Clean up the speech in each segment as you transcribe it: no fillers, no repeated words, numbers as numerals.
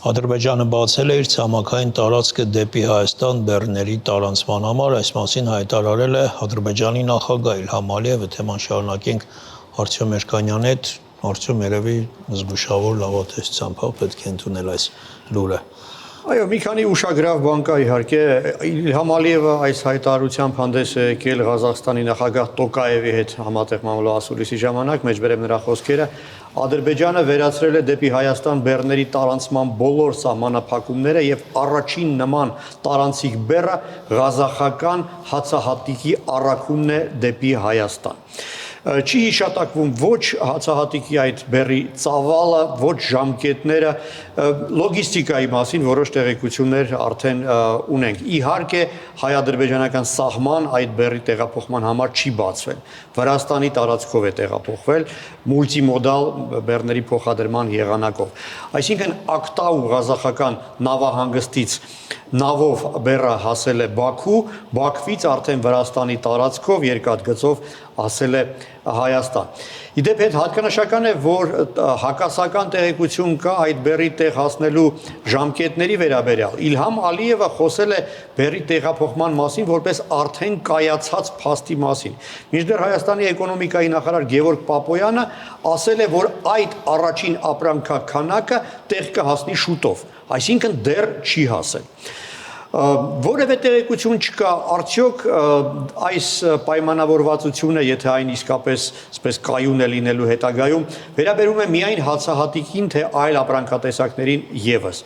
Ադրբեջանը բացել է իր ցամաքային տարածքը դեպի Հայաստան բեռների տարանցման համար, այս մասին հայտարարել է Ադրբեջանի նախագահ Իլհամ Ալիևը, թեման շարունակենք Արտյոմ Էրկանյանի հետ, Արտյոմ երևի զգուշավոր լավատեսությամբ պետք է ընդունել այս լուրը։ Այո, մի քանի ուշագրավ բան կա իհարկե, Իլհամ Ալիևը այս հայտարարությամբ հանդես է եկել Ղազախստանի նախագահ Տոկաևի հետ համատեղ մամլոասուլիսի ժամանակ, մեջբերեմ նրա խոսքերը, Ադրբեջանը վերացրել է դեպի Հայաստան բեռների տարանցման բոլոր սահմանափակումները եւ առաջին նման տարանցիկ բեռը ղազախական հացահատիկի առաքումն է դեպի Հայաստան։ Չի հիշատակվում ոչ հացահատիկի այդ բեռի ծավալը, ոչ ժամկետները, լոգիստիկայի մասին որոշ տեղեկություններ արդեն ունենք։ Իհարկե, հայ-ադրբեջանական սահման այդ բեռի տեղափոխման համար չի բացվել։ Վրաստանի տարածքով է տեղափոխվել մուլտիմոդալ բեռների փոխադրման եղանակով։ Այսինքն Ակտաու ղազախական նավահանգստից նավով բեռը հասել է Բաքու, Բաքվից արդեն Վրաստանի տարածքով երկաթգծով հասել է Հայաստան։ Իդեպ հետ հատկանշական է, որ հակասական տեղեկություն կա այդ բեռի տեղ հասնելու ժամկետների վերաբերյալ։ Իլհամ Ալիևը խոսել է բեռի տեղափոխման մասին որպես արդեն կայացած փաստի մասին։ Մինչդեռ Հայաստանի էկոնոմիկայի նախարար Գևորգ Պապոյանը ասել է, որ այդ առաջին ապրանքաքանակը տեղ կհասնի շուտով, այսինքն դեռ չի հասել։ Որևէ տեղեկություն չկա, արդյոք այս պայմանավորվածությունը, եթե այն իսկապես այսպես կայուն է լինելու հետագայում, վերաբերում է միայն հացահատիկին, թե այլ ապրանքատեսակներին եւս։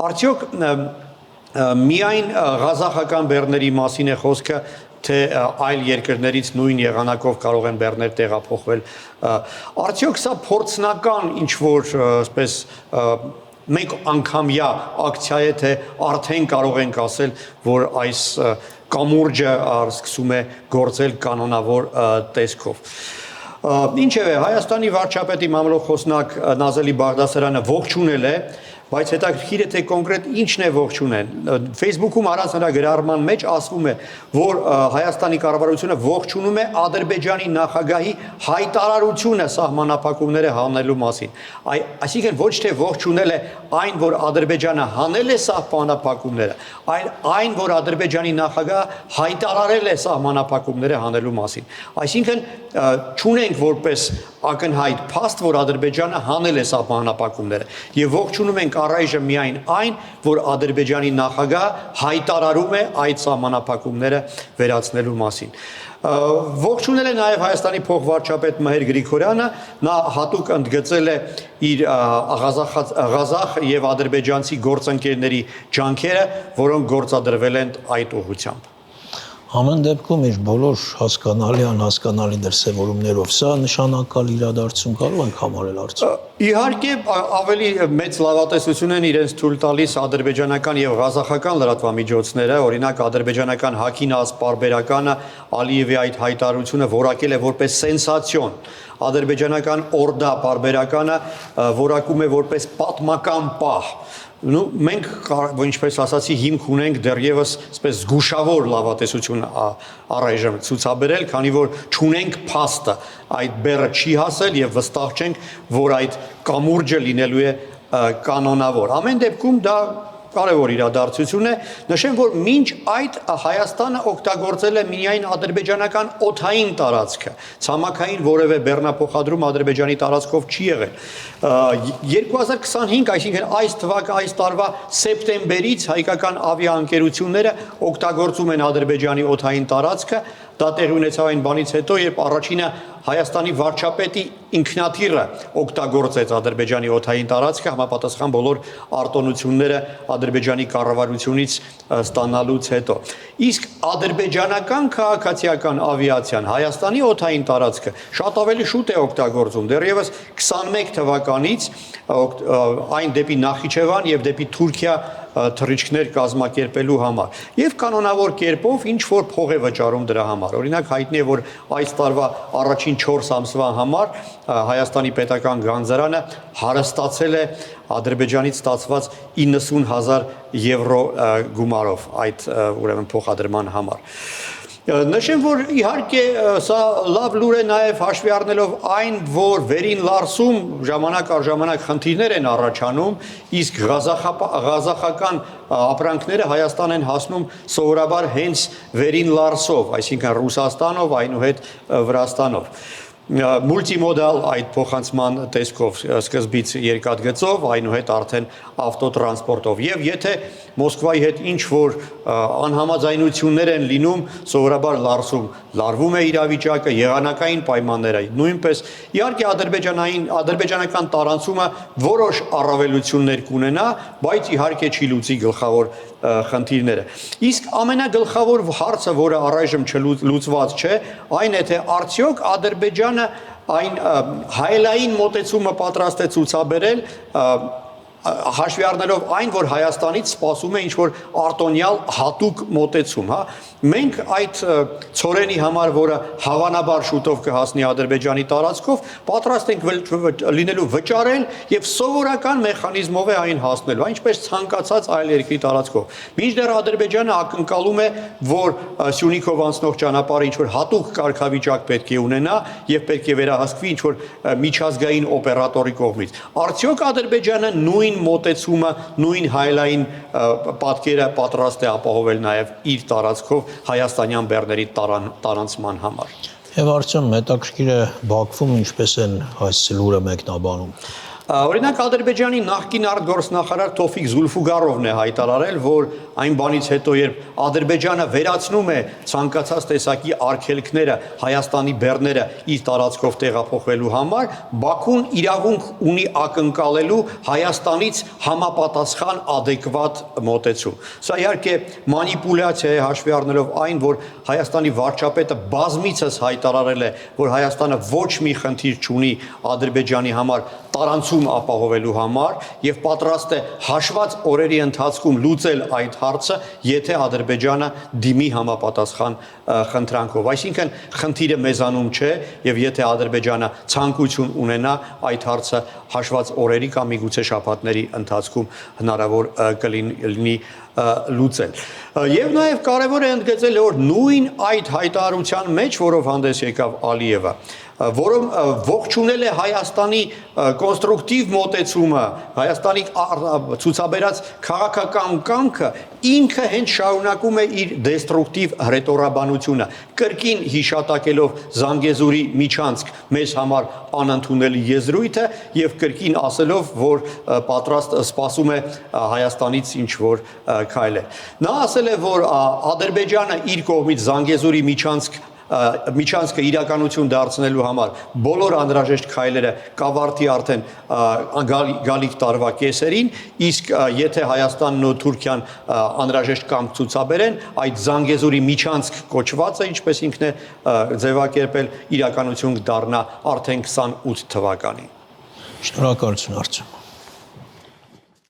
Արդյոք միայն ղազախական բեռների մասին է խոսքը, թե այլ երկրներից նույն եղանակով կարող են բեռներ տեղափոխվել։ Արդյոք սա փորձնական ինչ-որ այսպես մեկ անգամյա ակցիա է, թե արդեն կարող ենք ասել, որ այս կամուրջը սկսում է գործել կանոնավոր տեսքով։ Ինչևէ, Հայաստանի վարչապետի մամլոխոսնակ Նազելի Բաղդասարյանը ողջունել է, բայց հետաքրքիր է, թե կոնկրետ ինչն է ողջունել։ Facebook-ում արած նրա գրառման մեջ ասվում է, որ Հայաստանի կառավարությունը ողջունում է Ադրբեջանի նախագահի հայտարարությունը սահմանափակումները հանելու մասին։ Այսինքն ոչ թե ողջունել է այն, որ Ադրբեջանը հանել է սահմանափակումները, այլ այն, որ Ադրբեջանի նախագահը հայտարարել է սահմանափակումները հանելու մասին։ Այսինքն չունենք որպես ակնհայտ փաստ, որ Ադրբեջանը հանել է սահմանափակումները, եւ ողջունում ենք առայժմ միայն այն, որ Ադրբեջանի նախագահը հայտարարում է այդ սահմանափակումները վերացնելու մասին։ Ողջունել է նաև Հայաստանի փոխվարչապետ Մհեր Գրիգորյանը, նա հատուկ ընդգծել է իր ղազախ եւ ադրբեջանցի գործընկերների ջանքերը, որոնք գործադրվել են այդ ուղղությամբ։ Ամեն դեպքում իր բոլոր հասկանալի, անհասկանալի դրսևորումներով սա նշանակալ իրադարձություն կարող ենք համարել արդյոք։ Իհարկե ավելի մեծ լավատեսություն են իրենց թույլ տալիս ադրբեջանական եւ ղազախական լրատվամիջոցները, օրինակ ադրբեջանական Հակինազ պարբերականը Ալիևի այդ հայտարարությունը որակել է որպես սենսացիոն։ Ադրբեջանական Օրդա պարբերականը որակում է որպես պատմական պահ։ Մենք, ինչպես ասացի, հիմք ունենք դեռևս այսպես զգուշավոր լավատեսություն առայժմ ցուցաբերել, քանի որ չունենք փաստը, այդ բեռը չի հասել եւ վստահ չենք, որ այդ կամուրջը լինելու է կանոնավոր։ Ամեն դեպքում դա կարևոր իրադարձություն է, նշեմ, որ մինչ այդ Հայաստանը օգտագործել է միայն ադրբեջանական օդային տարածքը, ցամաքային որևէ բեռնափոխադրում Ադրբեջանի տարածքով չի եղել։ 2025, այսինքն այս տարվա սեպտեմբերից հայկական ավիաընկերությունները օգտագործում են Ադրբեջանի օդային տարածքը, դա տեղի ունեցավ այն բանից հետո, երբ առաջինը Հայաստանի վարչապետի ինքնաթիռը օգտագործեց Ադրբեջանի օդային տարածքը, համապատասխան բոլոր արտոնությունները Ադրբեջանի կառավարությունից ստանալուց հետո։ Իսկ ադրբեջանական քաղաքացիական ավիացիան Հայաստանի օդային տարածքը շատ ավելի շուտ է օգտագործում, դեռևս 21 թվականից այն դեպի Նախիջևան եւ դեպի Թուրքիա թռիչքներ կազմակերպելու համար եւ կանոնավոր կերպով ինչ որ փող է վճարում դրա համար։ Օրինակ հայտնի է, որ այս տարվա առաջին 4 ամսվա համար Հայաստանի պետական գանձարանը հարստացել է Ադրբեջանից ստացված 90,000 եվրո գումարով այդ ուրեմն փոխադրման համար։ Նշեմ, որ իհարկե սա լավ լուր է նաև հաշվի առնելով այն, որ վերին Լարսում ժամանակ առ ժամանակ խնդիրներ են առաջանում, իսկ ղազախական ապրանքները Հայաստան են հասնում սովորաբար հենց վերին Լարսով, այսինքն Ռուսաստանով, այնուհետ Վրաստանով։ Մուլտիմոդալ այդ փոխանցման տեսքով սկզբից երկաթգծով, այնուհետ արդեն ավտոտրանսպորտով։ Եվ եթե Մոսկվայի հետ ինչ որ անհամաձայնություններ են լինում, սովորաբար Լարսում լարվում է իրավիճակը, եղանակային պայմանները նույնպես։ Իհարկե ադրբեջանական տարանցումը որոշ առավելություններ կունենա, բայց իհարկե չի լուծի գլխավոր խնդիրները։ Իսկ ամենագլխավոր հարցը, որը առայժմ չլուծված չէ, այն է թե արդյոք Ադրբեջանը այն հայելային մոտեցումը պատրաստ է ցուցաբերել հաշվի առնելով այն, որ Հայաստանից սպասում է ինչ-որ արտոնյալ հատուկ մոտեցում, հա։ Մենք այդ ցորենի համար, որը հավանաբար շուտով կհասնի Ադրբեջանի տարածքով, պատրաստ ենք լինելու վճարել եւ սովորական մեխանիզմով է այն հասնելու, այնպես ցանկացած այլ երկրի տարածքով։ Մինչդեռ Ադրբեջանը ակնկալում է, որ Սյունիքով անցնող ճանապարհը ինչ-որ հատուկ կարգավիճակ պետք է ունենա եւ պետք է վերահսկվի ինչ-որ միջազգային օպերատորի կողմից։ Արդյոք Ադրբեջանը նույն մոտեցումը, նույն հայելային պատկերը պատրաստ է ապահովել նաև իր տարածքով հայաստանյան բեռների տարանցման համար։ Եվ արդյոք հետաքրքիր է Բաքվում ինչպես են այս լուրը մեկնաբանում։ Օրինակ Ադրբեջանի նախկին արտգործնախարար Թոֆիկ Զուլֆուգարովն է հայտարարել, որ այն բանից հետո, երբ Ադրբեջանը վերացնում է ցանկացած տեսակի արգելքները Հայաստանի բեռները իր տարածքով տեղափոխվելու համար, Բաքուն իրավունք ունի ակնկալելու Հայաստանից համապատասխան adekvat մոտեցում։ Սա իհարկե մանիպուլյացիա է հաշվի առնելով այն, որ Հայաստանի վարչապետը բազմիցս հայտարարել է, որ Հայաստանը ոչ մի խնդիր չունի Ադրբեջանի համար տարանցում ապահովելու համար եւ պատրաստ է հաշված օրերի ընթացքում լուծել այդ հարցը, եթե Ադրբեջանը դիմի համապատասխան խնդրանքով։ Այսինքն խնդիրը մեզանում չէ եւ եթե Ադրբեջանը ցանկություն ունենա, այդ հարցը հաշված օրերի կամ միգուցե շաբաթների ընթացքում հնարավոր կլինի լուծել։ Եվ նաև կարևոր է ընդգծել, որ նույն այդ հայտարարության մեջ, որով հանդես եկավ Ալիևը, որում ողջունել է Հայաստանի կոնստրուկտիվ մոտեցումը, Հայաստանի ցուցաբերած քաղաքական կամքը, ինքը հենց շարունակում է իր դեստրուկտիվ հռետորաբանությունը, կրկին հիշատակելով Զանգեզուրի միջանցք մեզ համար անընդունելի եզրույթը եւ կրկին ասելով, որ պատրաստ սպասում է Հայաստանից ինչ որ քայլեր։ Նա ասել է, որ Ադրբեջանը իր կողմից Զանգեզուրի միջանցքը իրականություն դարձնելու համար բոլոր անհրաժեշտ քայլերը կավարտի արդեն գալիք տարվա կեսերին, իսկ եթե Հայաստանն ու Թուրքիան անհրաժեշտ կամք ցուցաբերեն, այդ Զանգեզուրի միջանցք կոչվածը, ինչպես ինքն է ձևակերպել, իրականություն կդառնա արդեն 28 թվականին։ Շնորհակալություն, Արտյոմ։